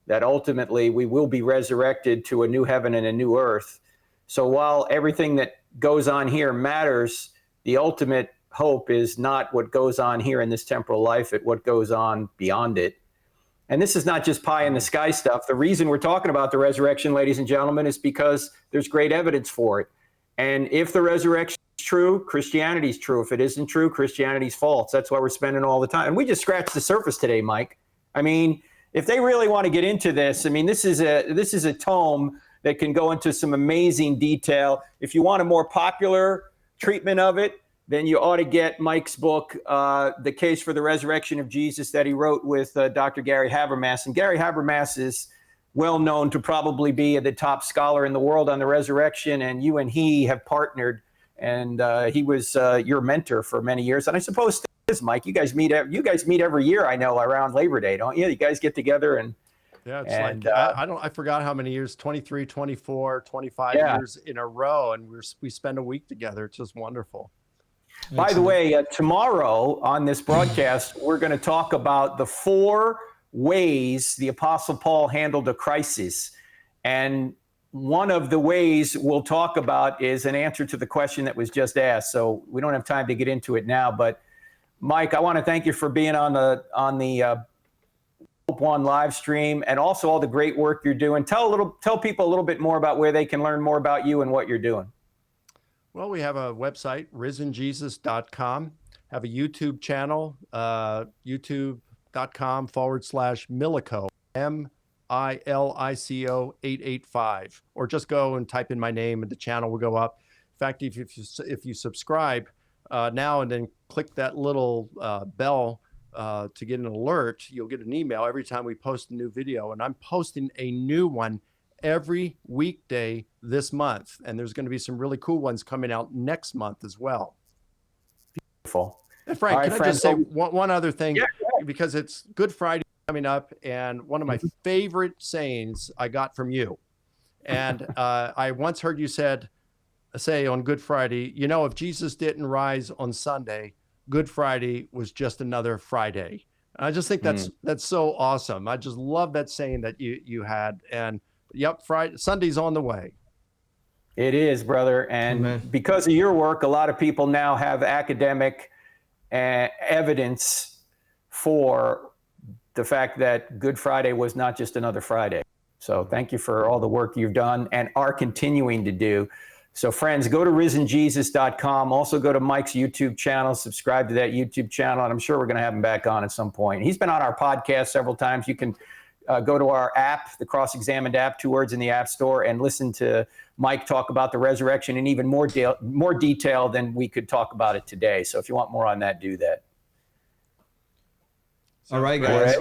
that ultimately we will be resurrected to a new heaven and a new earth. So while everything that goes on here matters, the ultimate hope is not what goes on here in this temporal life, it's what goes on beyond it. And this is not just pie in the sky stuff. The reason we're talking about the resurrection, ladies and gentlemen, is because there's great evidence for it. And if the resurrection is true, Christianity is true. If it isn't true, Christianity's false. That's why we're spending all the time. And we just scratched the surface today, Mike. I mean, if they really want to get into this, I mean, this is a tome that can go into some amazing detail. If you want a more popular treatment of it, then you ought to get Mike's book, The Case for the Resurrection of Jesus, that he wrote with Dr. Gary Habermas. And Gary Habermas is well known to probably be the top scholar in the world on the resurrection, and you and he have partnered, and he was your mentor for many years. And I suppose still is, Mike. You guys meet every year, I know, around Labor Day, don't you? You guys get together and yeah, it's I forgot how many years, 23, 24, 25 years in a row, and we spend a week together. It's just wonderful. By the way, tomorrow on this broadcast, we're going to talk about the 4 ways the Apostle Paul handled a crisis. And one of the ways we'll talk about is an answer to the question that was just asked. So we don't have time to get into it now. But Mike, I want to thank you for being on the Hope One live stream, and also all the great work you're doing. Tell people a little bit more about where they can learn more about you and what you're doing. Well, we have a website, risenjesus.com, have a YouTube channel, youtube.com/Milico, MILICO 885, or just go and type in my name and the channel will go up. In fact, if you subscribe now and then click that little bell to get an alert, you'll get an email every time we post a new video. And I'm posting a new one every weekday this month, and there's going to be some really cool ones coming out next month as well. Beautiful. And Frank, can I just say one other thing? Yeah. Because it's Good Friday coming up, and one of my favorite sayings I got from you, and I once heard you say on Good Friday, you know, if Jesus didn't rise on Sunday, Good Friday was just another Friday. And I just think that's so awesome. I just love that saying that you had. And yep, Sunday's on the way. It is, brother. And because of your work, a lot of people now have academic evidence for the fact that Good Friday was not just another Friday. So thank you for all the work you've done and are continuing to do. So friends, go to risenjesus.com. Also go to Mike's YouTube channel, subscribe to that YouTube channel, and I'm sure we're going to have him back on at some point. He's been on our podcast several times. You can go to our app, the Cross-Examined app, 2 words in the App Store, and listen to Mike talk about the resurrection in even more detail than we could talk about it today. So if you want more on that, do that. All right, guys.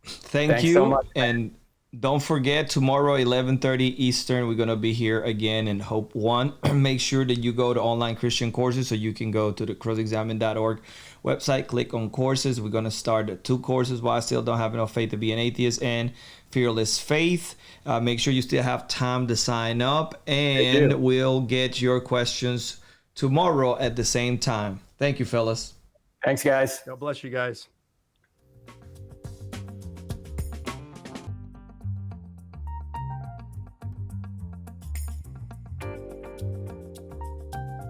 Thanks you so much. And don't forget, tomorrow, 11:30 Eastern, we're going to be here again in Hope One. Make sure that you go to online Christian courses, so you can go to the crossexamined.org website, click on courses. We're going to start 2 courses, Why I Still Don't Have Enough Faith to Be an Atheist, and Fearless Faith. Make sure you still have time to sign up, and we'll get your questions tomorrow at the same time. Thank you, fellas. Thanks, guys. God bless you guys.